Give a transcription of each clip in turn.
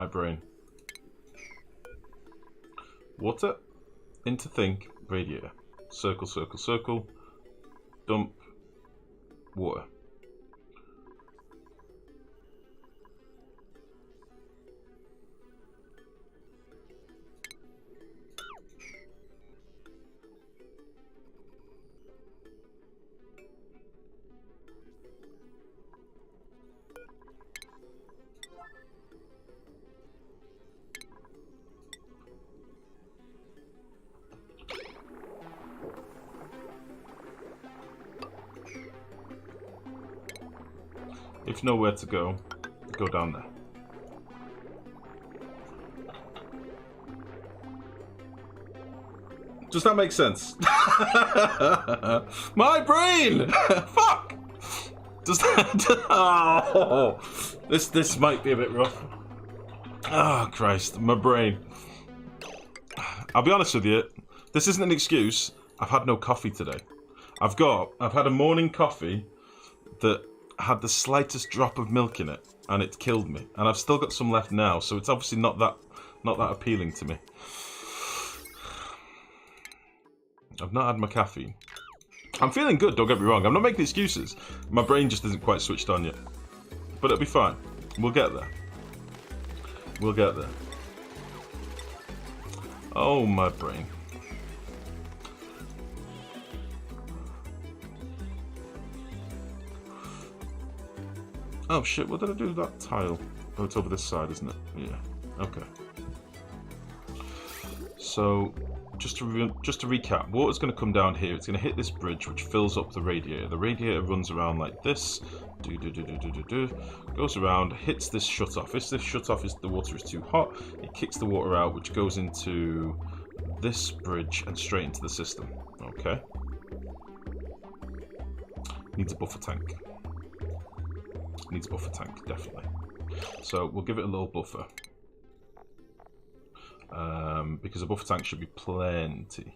My brain. Water. Into think. Radiator. Circle, circle, circle. Dump. Water. If you know where to go down there. Does that make sense? My brain! Fuck! Does that... Oh, this might be a bit rough. Oh, Christ. My brain. I'll be honest with you. This isn't an excuse. I've had no coffee today. I've had a morning coffee that had the slightest drop of milk in it, and it killed me. And I've still got some left now, so it's obviously not that appealing to me. I've not had my caffeine. I'm feeling good, don't get me wrong. I'm not making excuses. My brain just isn't quite switched on yet. But it'll be fine. We'll get there. We'll get there. Oh, my brain. Oh shit, what did I do with that tile? Oh, it's over this side, isn't it? Yeah. Okay. So, just to recap, water's going to come down here. It's going to hit this bridge, which fills up the radiator. The radiator runs around like this. Goes around, hits this shut-off. If this shut-off the water is too hot, it kicks the water out, which goes into this bridge and straight into the system. Okay. Needs a buffer tank. Needs a buffer tank, definitely. So we'll give it a little buffer. Because a buffer tank should be plenty.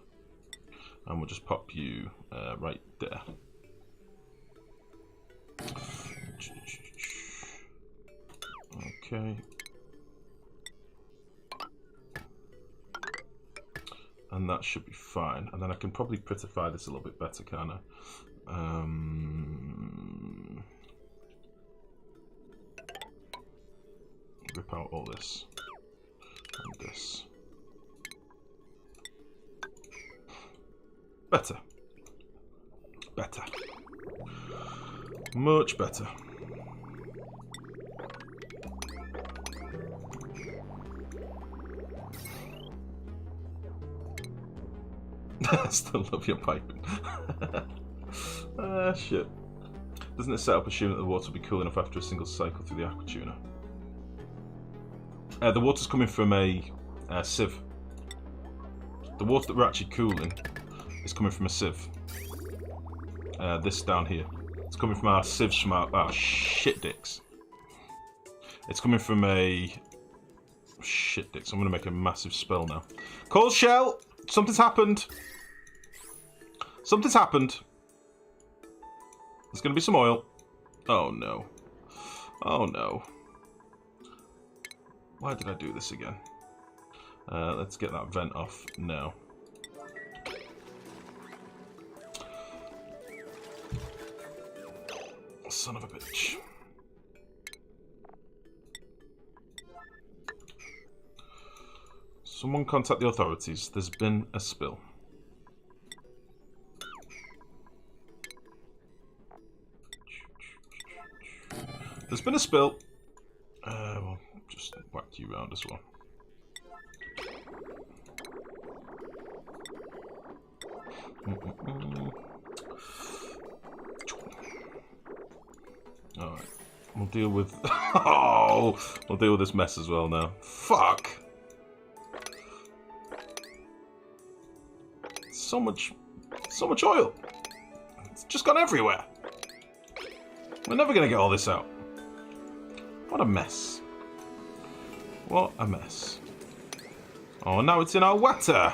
And we'll just pop you right there. Okay. And that should be fine. And then I can probably prettify this a little bit better, can't I? Rip out all this. And this. Better. Better. Much better. I still love your piping. Shit. Doesn't the setup assume that the water will be cool enough after a single cycle through the aqua tuner? The water's coming from a sieve. The water that we're actually cooling is coming from a sieve. This down here. It's coming from our sieves from our shit dicks. It's coming from a shit dicks. I'm going to make a massive spell now. Cold shell! Something's happened. Something's happened. There's going to be some oil. Oh no. Oh no. Why did I do this again? Let's get that vent off now. Son of a bitch. Someone contact the authorities. There's been a spill. There's been a spill. We'll just whack you round as well. Alright. We'll deal with... Oh! We'll deal with this mess as well now. Fuck! So much oil! It's just gone everywhere! We're never gonna get all this out. What a mess. What a mess. Oh, now it's in our water!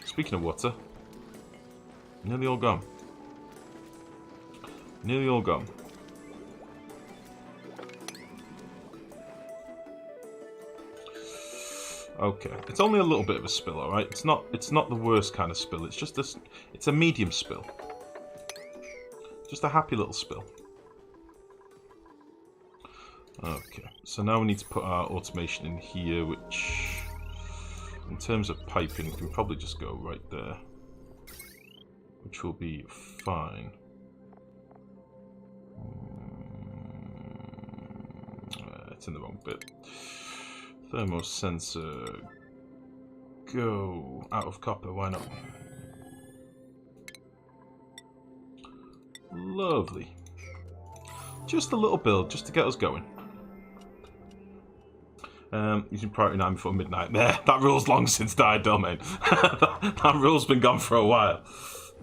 Speaking of water, nearly all gone. Nearly all gone. Okay, it's only a little bit of a spill, all right. It's not the worst kind of spill. It's just it's a medium spill. Just a happy little spill. Okay, so now we need to put our automation in here, which, in terms of piping, can probably just go right there, which will be fine. It's in the wrong bit. Thermo sensor. Go. Out of copper, why not? Lovely. Just a little build, just to get us going. Using priority 9 before midnight. There, that rule's long since died, domain. that rule's been gone for a while.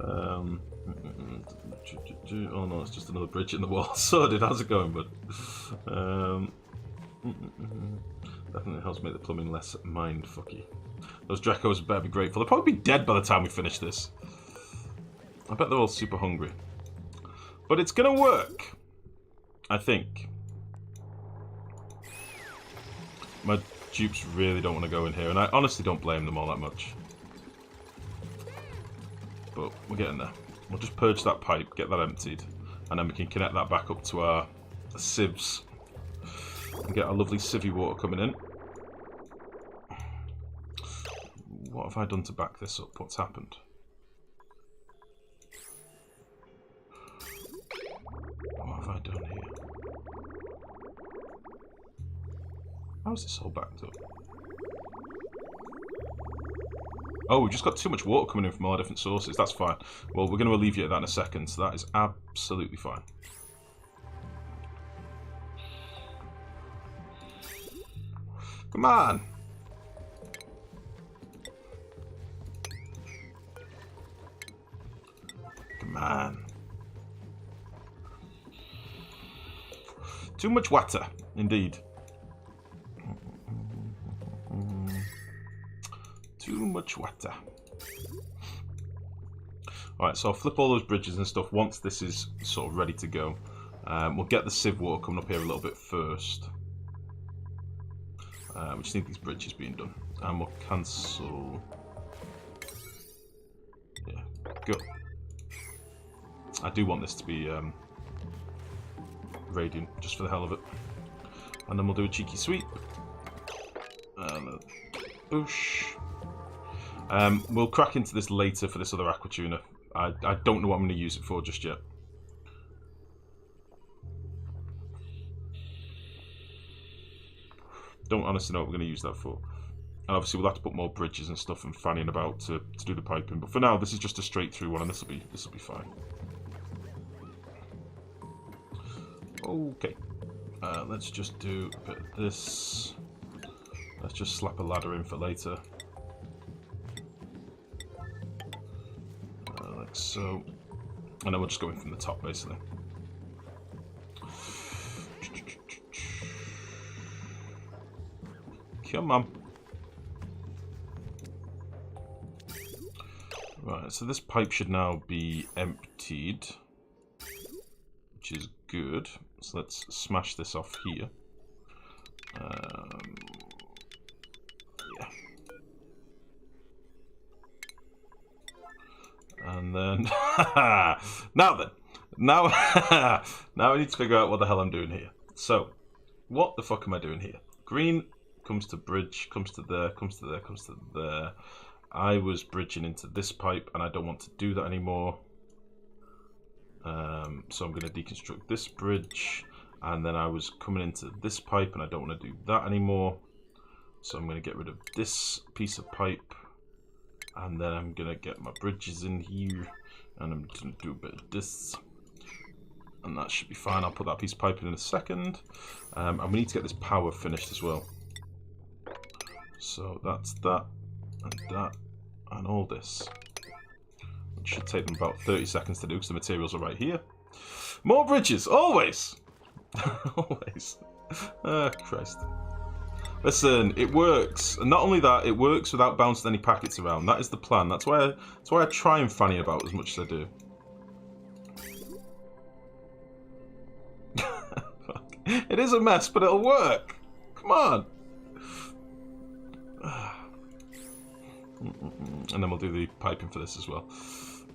Oh no, it's just another bridge in the wall. Sorted, how's it going, bud? Definitely helps make the plumbing less mind-fucky. Those Dracos better be grateful. They'll probably be dead by the time we finish this. I bet they're all super hungry. But it's gonna work. I think. My dupes really don't want to go in here, and I honestly don't blame them all that much. But we're getting there. We'll just purge that pipe, get that emptied, and then we can connect that back up to our sieves. And get our lovely sievy water coming in. What have I done to back this up? What's happened? What have I done here? How is this all backed up? Oh, we've just got too much water coming in from all our different sources. That's fine. Well, we're going to alleviate that in a second, so that is absolutely fine. Come on! Come on. Too much water, indeed. Too much water. Alright, so I'll flip all those bridges and stuff once this is sort of ready to go. We'll get the sieve water coming up here a little bit first. We just need these bridges being done. And we'll cancel... Yeah, go. I do want this to be radiant, just for the hell of it. And then we'll do a cheeky sweep. And a boosh. We'll crack into this later for this other aqua tuner. I don't know what I'm going to use it for just yet. Don't honestly know what we're going to use that for. And obviously we'll have to put more bridges and stuff and fanning about to do the piping. But for now, this is just a straight through one, and this will be fine. Okay. Let's just do a bit of this. Let's just slap a ladder in for later. Like so. And then we'll just go in from the top, basically. Come on. Right, so this pipe should now be emptied, which is good. So let's smash this off here. Yeah. And then... now I need to figure out what the hell I'm doing here. So, what the fuck am I doing here? Green comes to bridge, comes to there, comes to there, comes to there. I was bridging into this pipe, and I don't want to do that anymore. So I'm going to deconstruct this bridge, and then I was coming into this pipe, and I don't want to do that anymore. So I'm going to get rid of this piece of pipe, and then I'm going to get my bridges in here, and I'm going to do a bit of this. And that should be fine. I'll put that piece of pipe in a second. And we need to get this power finished as well. So that's that, and all this. It should take them about 30 seconds to do because the materials are right here. More bridges, always! Always. Oh, Christ. Listen, it works. And not only that, it works without bouncing any packets around. That is the plan. That's why I try and fanny about as much as I do. It is a mess, but it'll work. Come on. And then we'll do the piping for this as well,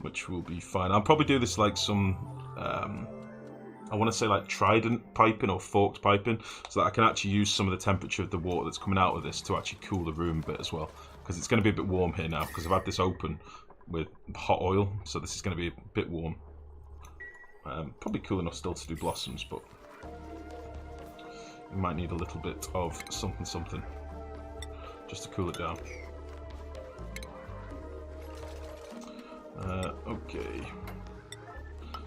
which will be fine. I'll probably do this like some, I want to say like trident piping or forked piping, so that I can actually use some of the temperature of the water that's coming out of this to actually cool the room a bit as well. Because it's going to be a bit warm here now, because I've had this open with hot oil, so this is going to be a bit warm. Probably cool enough still to do blossoms, but we might need a little bit of something just to cool it down. Okay,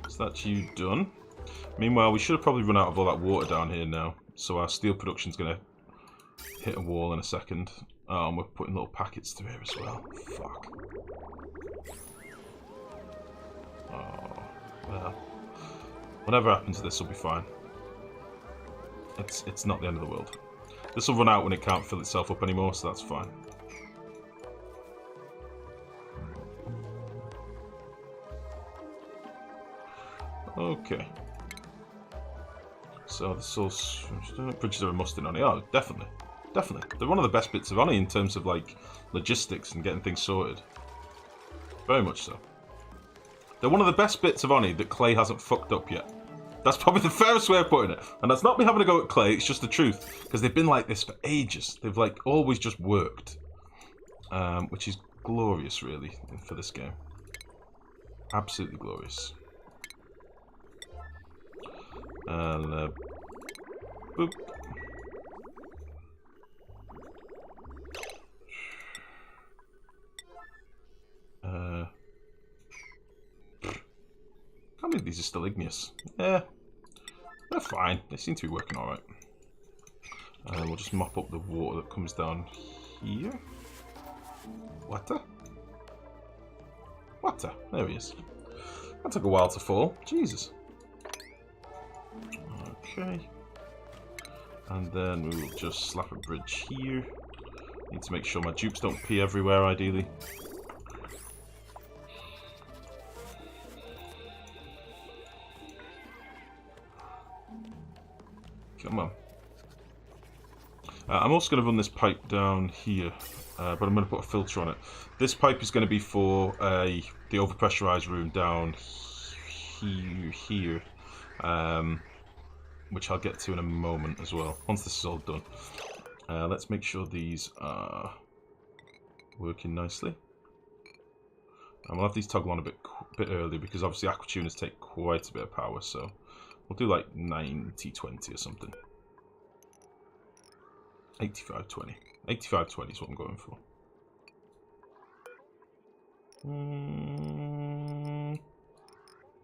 so that's you done. Meanwhile, we should have probably run out of all that water down here now, so our steel production's going to hit a wall in a second. Oh, and we're putting little packets through here as well. Fuck. Oh, well. Whatever happens, this will be fine. It's not the end of the world. This will run out when it can't fill itself up anymore, so that's fine. Okay. So the source bridges are a must-in on it. Oh, definitely. Definitely. They're one of the best bits of Oni in terms of like logistics and getting things sorted. Very much so. They're one of the best bits of Oni that Clay hasn't fucked up yet. That's probably the fairest way of putting it. And that's not me having a go at Clay, it's just the truth. Because they've been like this for ages. They've like always just worked. Which is glorious really for this game. Absolutely glorious. And boop. How many of these are still igneous? Yeah, they're fine. They seem to be working alright. And we'll just mop up the water that comes down here. Water? Water. There he is. That took a while to fall. Jesus. Okay. And then we will just slap a bridge here. Need to make sure my dupes don't pee everywhere, ideally. Come on. I'm also going to run this pipe down here, but I'm going to put a filter on it. This pipe is going to be for the overpressurized room down here, which I'll get to in a moment as well, once this is all done. Let's make sure these are working nicely. And we'll have these toggle on a bit early, because obviously aquatuners take quite a bit of power, so we'll do like 90-20 or something. 85-20. 85-20 is what I'm going for.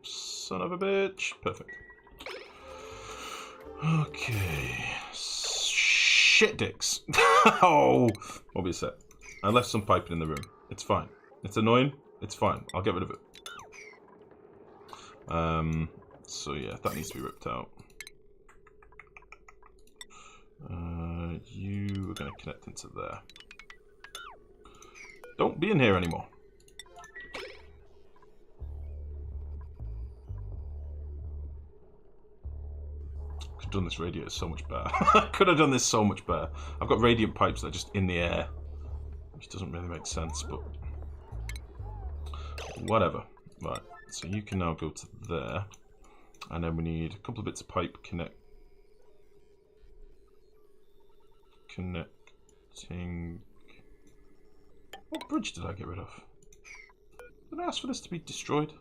Son of a bitch. Perfect. Okay. Shit dicks. Oh! What be a sec. I left some piping in the room. It's fine. It's annoying. It's fine. I'll get rid of it. So yeah, that needs to be ripped out. You are going to connect into there. Don't be in here anymore. Could have done this radiator so much better. Could have done this so much better. I've got radiant pipes that are just in the air, which doesn't really make sense, but whatever. Right, so you can now go to there, and then we need a couple of bits of pipe connecting. What bridge did I get rid of? Did I ask for this to be destroyed?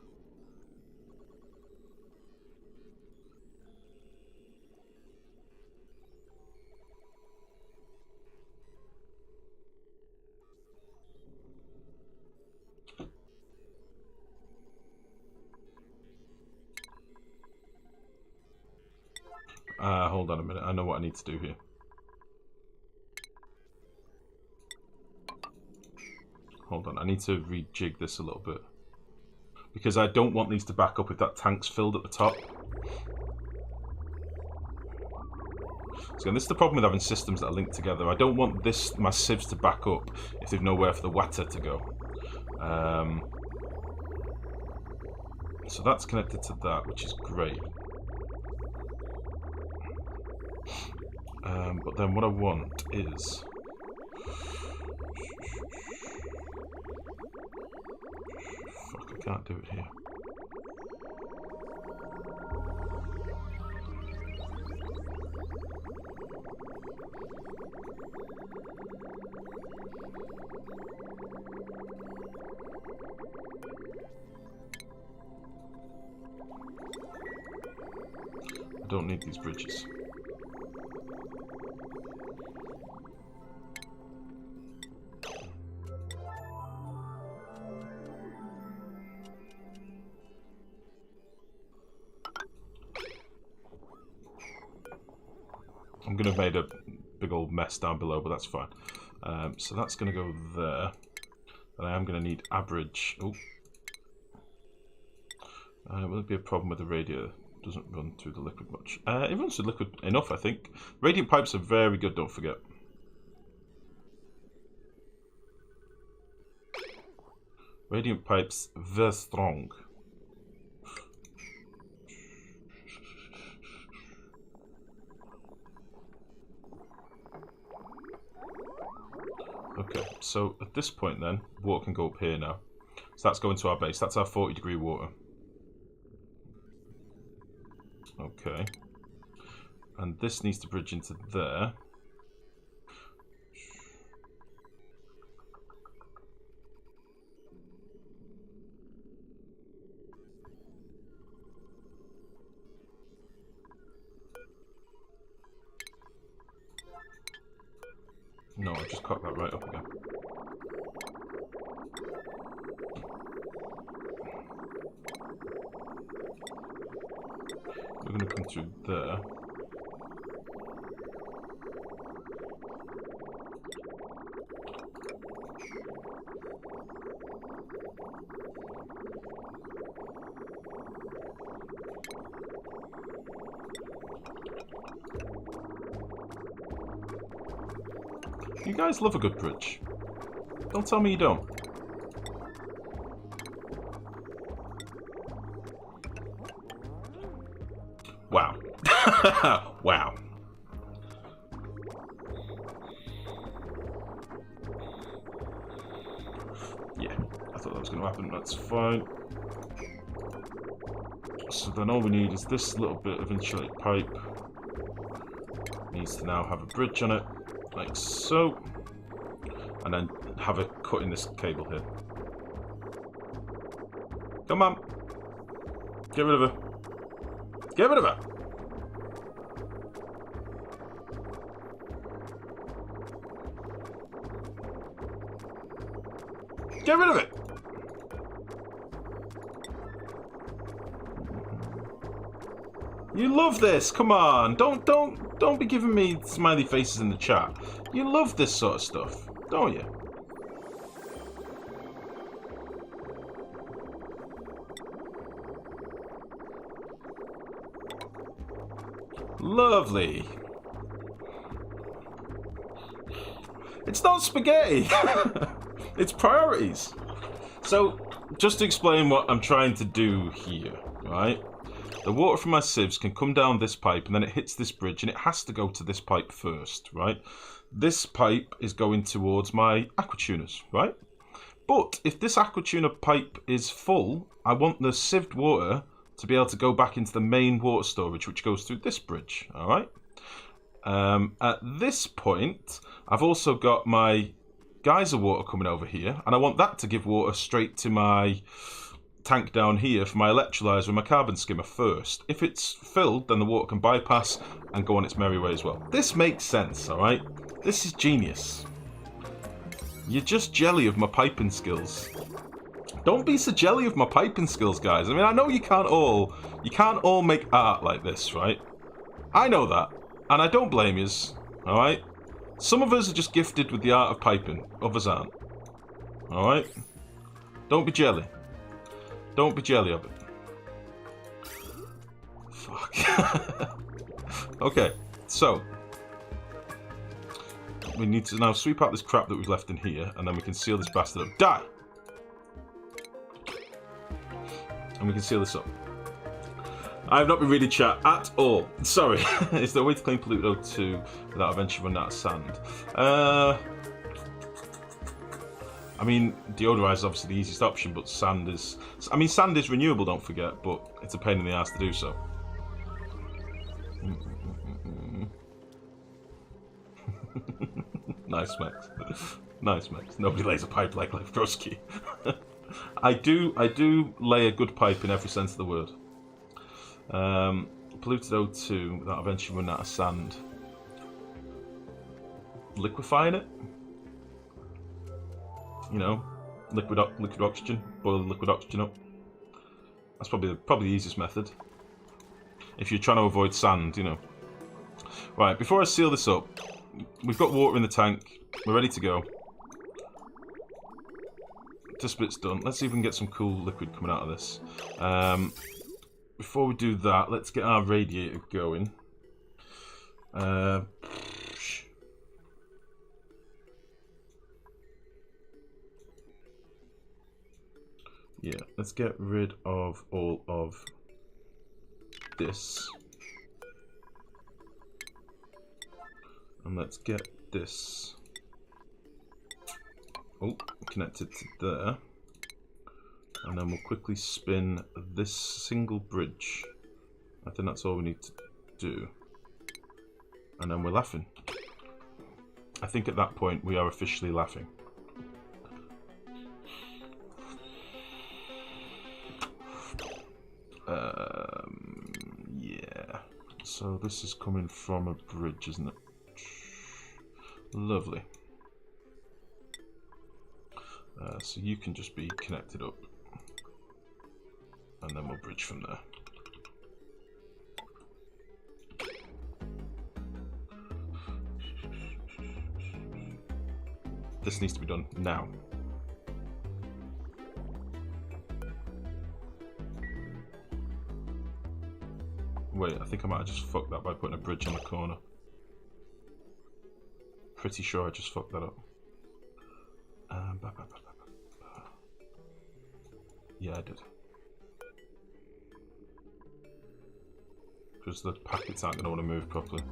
Hold on a minute. I know what I need to do here. Hold on, I need to rejig this a little bit. Because I don't want these to back up if that tank's filled at the top. So again, this is the problem with having systems that are linked together. I don't want my sieves to back up if they've nowhere for the water to go. So that's connected to that, which is great. But then what I want is... can't do it here. I don't need these bridges. I'm going to have made a big old mess down below, but that's fine. So that's going to go there. And I am going to need average. Oh. Will it be a problem with the radiator? Doesn't run through the liquid much. It runs through liquid enough, I think. Radiant pipes are very good, don't forget. Radiant pipes, very strong. Okay, so at this point then, water can go up here now. So that's going to our base. That's our 40-degree water. Okay. And this needs to bridge into there. No, I just cut that right up again. We're going to come through there. You guys love a good bridge. Don't tell me you don't. Wow. Wow. Yeah, I thought that was going to happen. That's fine. So then all we need is this little bit of insulated pipe. Needs to now have a bridge on it. Like so, and then have a cut in this cable here. Come on, get rid of her. Get rid of her. Get rid of it. You love this. Come on, don't be giving me smiley faces in the chat. You love this sort of stuff, don't you? Lovely. It's not spaghetti. It's priorities. So, just to explain what I'm trying to do here, right? The water from my sieves can come down this pipe and then it hits this bridge and it has to go to this pipe first, right? This pipe is going towards my aquatuners, right? But if this aquatuner pipe is full, I want the sieved water to be able to go back into the main water storage, which goes through this bridge, all right? At this point, I've also got my geyser water coming over here, and I want that to give water straight to my tank down here for my electrolyzer and my carbon skimmer first. If it's filled, then the water can bypass and go on its merry way as well. This makes sense, all right? This is genius. You're just jelly of my piping skills. Don't be so jelly of my piping skills, guys. I mean, I know you can't all make art like this, right? I know that, and I don't blame yous, all right? Some of us are just gifted with the art of piping, others aren't. All right? Don't be jelly. Don't be jelly of it. Fuck. Okay, so we need to now sweep out this crap that we've left in here, and then we can seal this bastard up. Die! And we can seal this up. I have not been reading chat at all. Sorry. Is there a way to claim Pluto 2 without eventually running out of sand? I mean, deodorize is obviously the easiest option, but sand is... I mean, sand is renewable, don't forget, but it's a pain in the ass to do so. Nice, Max. Nice, Max. Nobody lays a pipe like Lifegrow. I do lay a good pipe in every sense of the word. Polluted O2, that'll eventually run out of sand. Liquefying it? You know, liquid oxygen, boil the liquid oxygen up. That's probably the easiest method. If you're trying to avoid sand, you know. Right, before I seal this up, we've got water in the tank. We're ready to go. This bit's done. Let's see if we can get some cool liquid coming out of this. Before we do that, let's get our radiator going. Yeah, let's get rid of all of this. And let's get this connected to there. And then we'll quickly spin this single bridge. I think that's all we need to do. And then we're laughing. I think at that point we are officially laughing. Yeah. So this is coming from a bridge, isn't it? Lovely. So you can just be connected up. And then we'll bridge from there. This needs to be done now. Wait, I think I might have just fucked that by putting a bridge on the corner. Pretty sure I just fucked that up. Yeah, I did. Because the packets aren't going to want to move properly.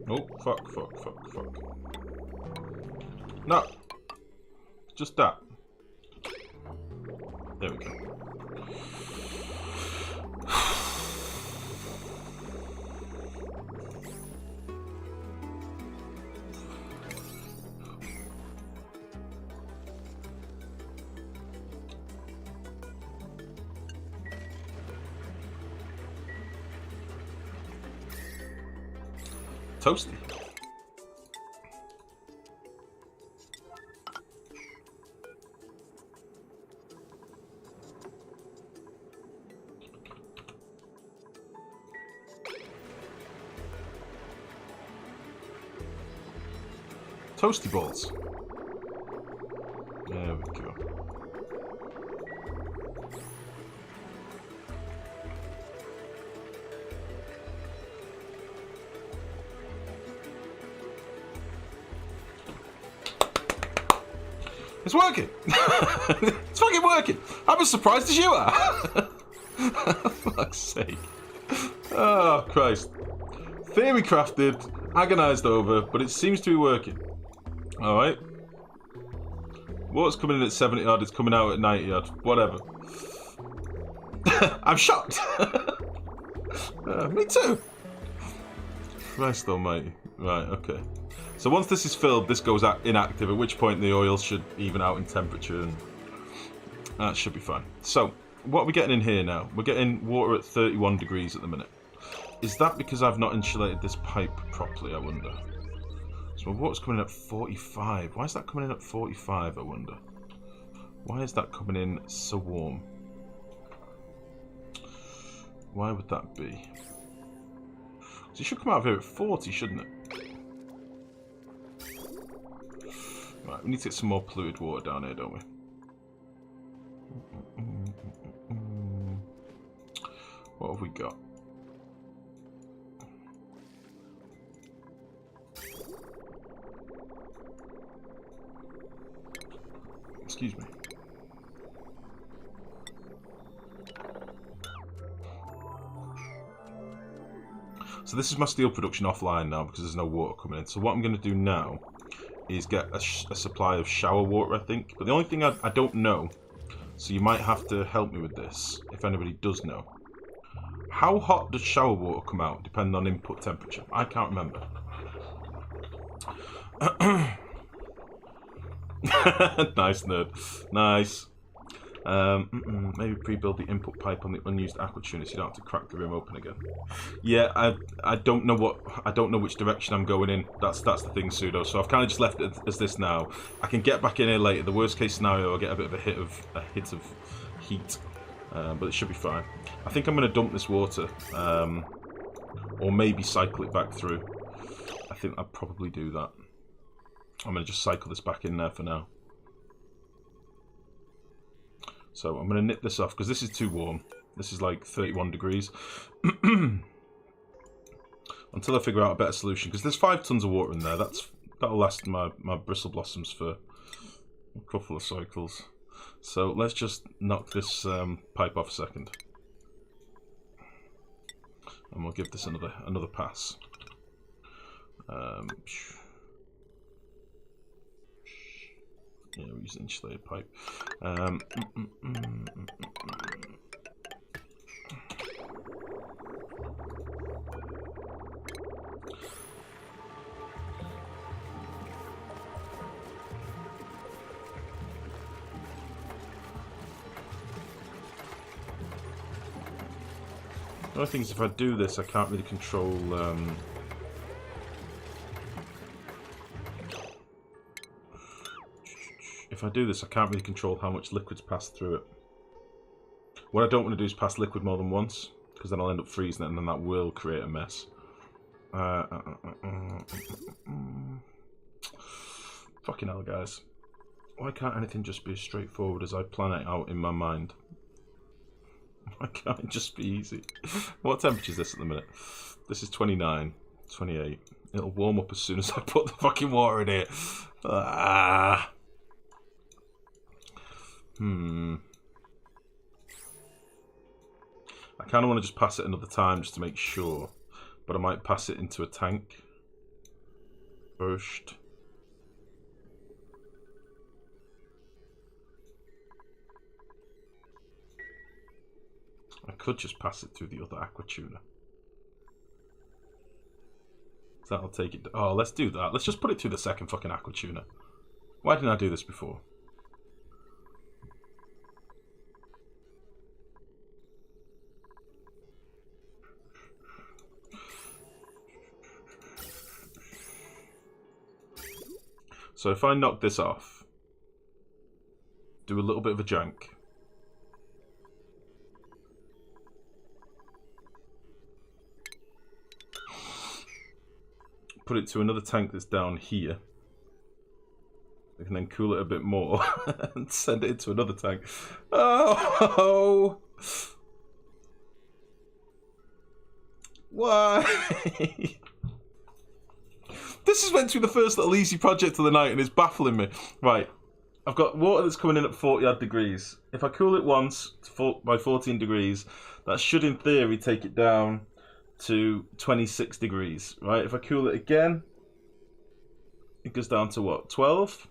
Oh, fuck. No! Just that. There we go. Toasty. Toasty balls. There we go. It's working! It's fucking working! I'm as surprised as you are! For fuck's sake. Oh, Christ. Theory crafted, agonised over, but it seems to be working. Alright. Water's coming in at 70 odd, it's coming out at 90 odd. Whatever. I'm shocked! Me too! Christ almighty. Right, okay. So once this is filled, this goes inactive, at which point the oil should even out in temperature, and that should be fine. So, what are we getting in here now? We're getting water at 31 degrees at the minute. Is that because I've not insulated this pipe properly, I wonder? So water's coming in at 45. Why is that coming in at 45, I wonder? Why is that coming in so warm? Why would that be? So it should come out of here at 40, shouldn't it? Right, we need to get some more polluted water down here, don't we? What have we got? Excuse me. So this is my steel production offline now because there's no water coming in. So what I'm going to do now is get a supply of shower water, I think. But the only thing I don't know, so you might have to help me with this, if anybody does know. How hot does shower water come out, depending on input temperature? I can't remember. Nice, nerd. Nice. Maybe pre-build the input pipe on the unused aqua tuner so you don't have to crack the room open again. Yeah, I don't know which direction I'm going in. That's the thing, Pseudo. So I've kind of just left it as this now. I can get back in here later. The worst case scenario, I'll get a bit of a hit of heat, but it should be fine. I think I'm going to dump this water, or maybe cycle it back through. I think I'll probably do that. I'm going to just cycle this back in there for now. So I'm going to nip this off because this is too warm. This is like 31 degrees. Until I figure out a better solution. Because there's 5 tons of water in there. That'll last my bristle blossoms for a couple of cycles. So let's just knock this pipe off a second. And we'll give this another pass. Yeah, we'll use an insulated pipe. The only thing is, if I do this, I can't really control. If I do this, I can't really control how much liquid's passed through it. What I don't want to do is pass liquid more than once, because then I'll end up freezing it, and then that will create a mess. Fucking hell, guys. Why can't anything just be as straightforward as I plan it out in my mind? Why can't it just be easy? What temperature is this at the minute? This is 29, 28. It'll warm up as soon as I put the fucking water in it. Ah. I kind of want to just pass it another time just to make sure, but I might pass it into a tank first. I could just pass it through the other aqua tuner. That'll take it. Oh, let's do that. Let's just put it through the second fucking aqua tuner. Why didn't I do this before? So if I knock this off, do a little bit of a jank. Put it to another tank that's down here. I can then cool it a bit more and send it into another tank. Oh! Why? This is meant to be the first little easy project of the night and it's baffling me. Right, I've got water that's coming in at 40-odd degrees. If I cool it once by 14 degrees, that should in theory take it down to 26 degrees, right? If I cool it again, it goes down to what, 12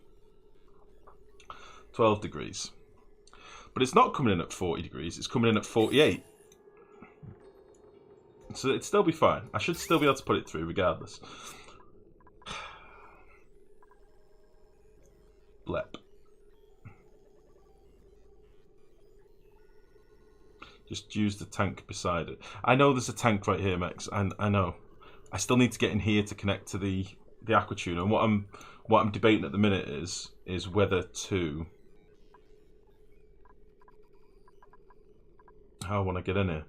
degrees. But it's not coming in at 40 degrees, it's coming in at 48. So it'd still be fine. I should still be able to put it through regardless. Just use the tank beside it. I know there's a tank right here, Mex, and I know. I still need to get in here to connect to the aqua tuner. And what I'm debating at the minute is whether to... How I want to get in here.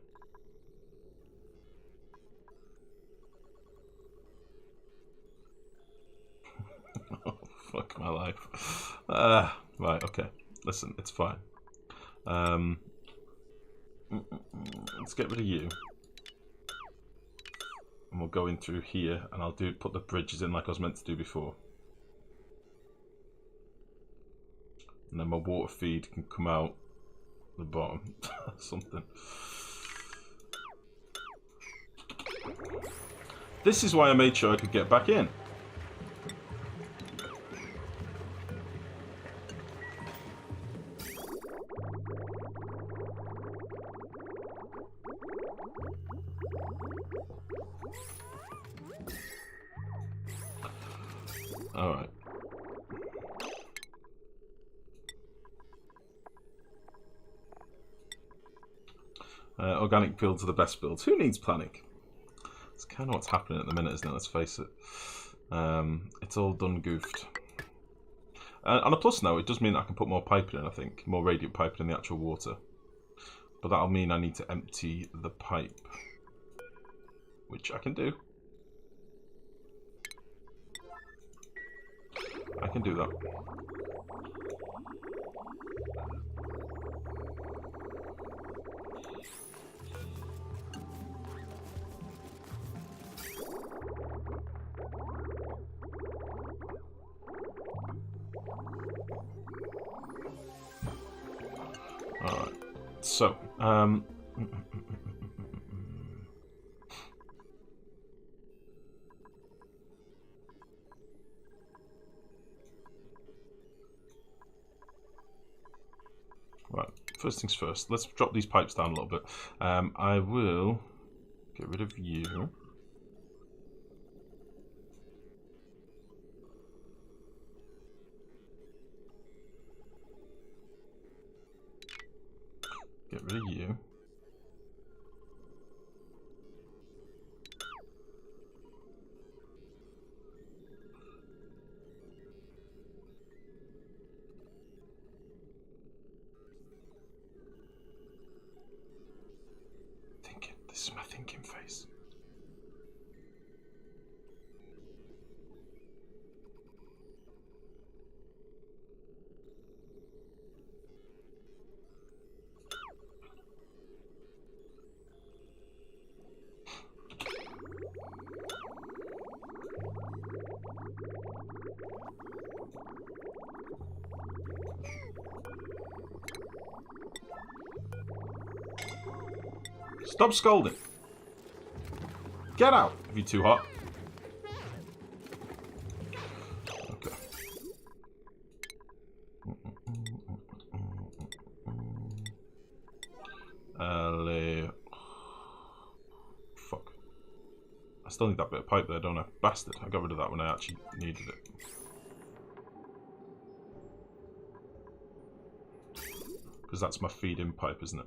Oh, fuck my life. Right, okay. Listen, it's fine. Let's get rid of you. And we'll go in through here, and I'll put the bridges in like I was meant to do before. And then my water feed can come out the bottom. Something. This is why I made sure I could get back in. Alright. Organic builds are the best builds. Who needs planning? It's kind of what's happening at the minute, isn't it? Let's face it. It's all done goofed. On a plus note, it does mean that I can put more piping in, I think. More radiant piping in the actual water. But that'll mean I need to empty the pipe. Which I can do. I can do that. Alright, so, right, first things first, let's drop these pipes down a little bit. I will get rid of you. Get rid of you. Thinking. This is my thinking face. Stop scolding. Get out if you're too hot. Okay. Fuck. I still need that bit of pipe there, don't I? Bastard. I got rid of that when I actually needed it. Because that's my feed-in pipe, isn't it?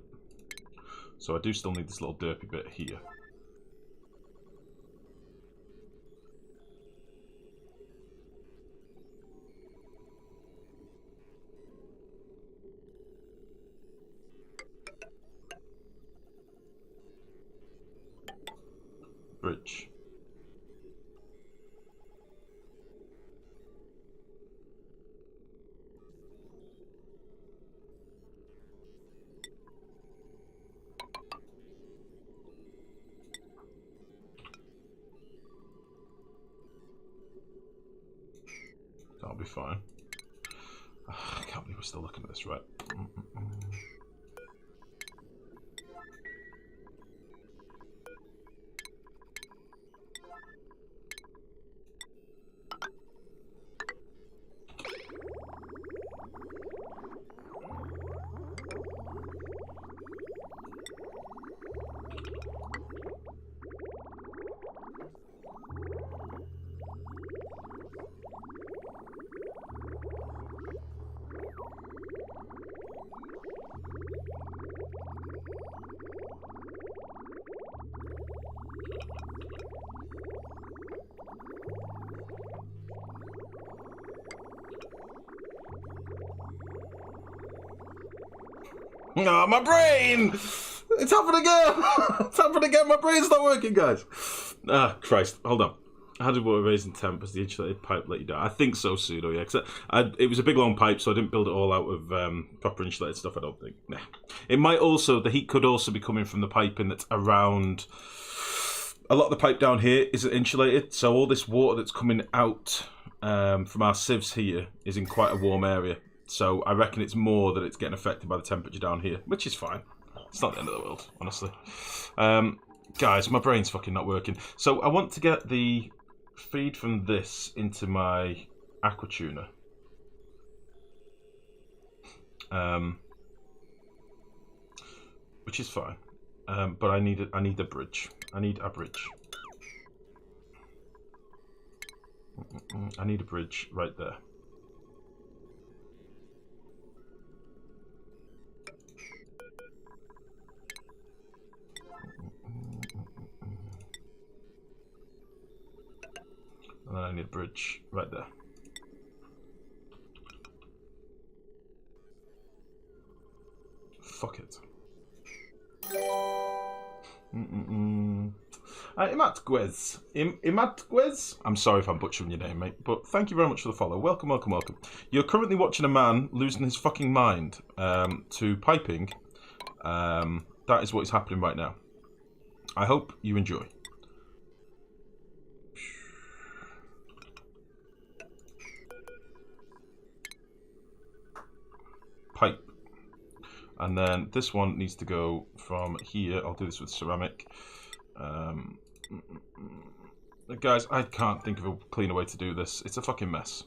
So I do still need this little derpy bit here. Bridge. That'll be fine. I can't believe we're still looking at this, right? Oh, my brain! It's happened again! It's happened again! My brain's not working, guys! Ah, Christ. Hold on. How did water raising temp as the insulated pipe let you down? I think so, Pseudo, yeah. Cause it was a big long pipe, so I didn't build it all out of proper insulated stuff, I don't think. Nah. It might also, the heat could also be coming from the piping that's around. A lot of the pipe down here isn't insulated, so all this water that's coming out from our sieves here is in quite a warm area. So I reckon it's more that it's getting affected by the temperature down here, which is fine. It's not the end of the world, honestly. Guys, my brain's fucking not working. So I want to get the feed from this into my aqua tuner. Which is fine. But I need a bridge. I need a bridge. I need a bridge right there. And then I need a bridge right there. Fuck it. Imatguez? I'm sorry if I'm butchering your name, mate, but thank you very much for the follow. Welcome, welcome, welcome. You're currently watching a man losing his fucking mind to piping. That is what is happening right now. I hope you enjoy. Pipe. And then this one needs to go from here. I'll do this with ceramic. Guys, I can't think of a cleaner way to do this. It's a fucking mess.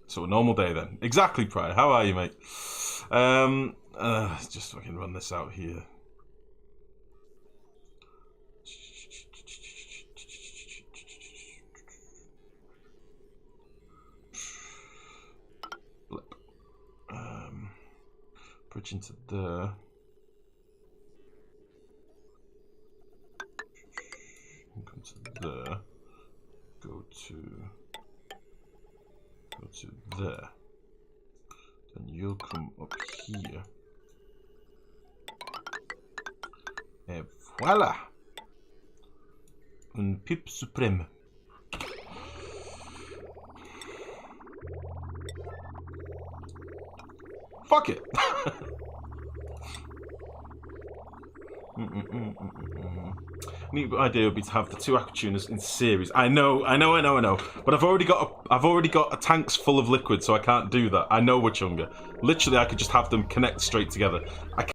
So a normal day then. Exactly, Pryor. How are you, mate? Just fucking run this out here. Bridge into there. Come to there. Go to there. Then you'll come up here. Et voila! Un pipe suprême. Fuck it! Neat idea would be to have the two aqua tuners in series. I know. But I've already got a tanks full of liquid, so I can't do that. I know, Witchhunger. Literally, I could just have them connect straight together.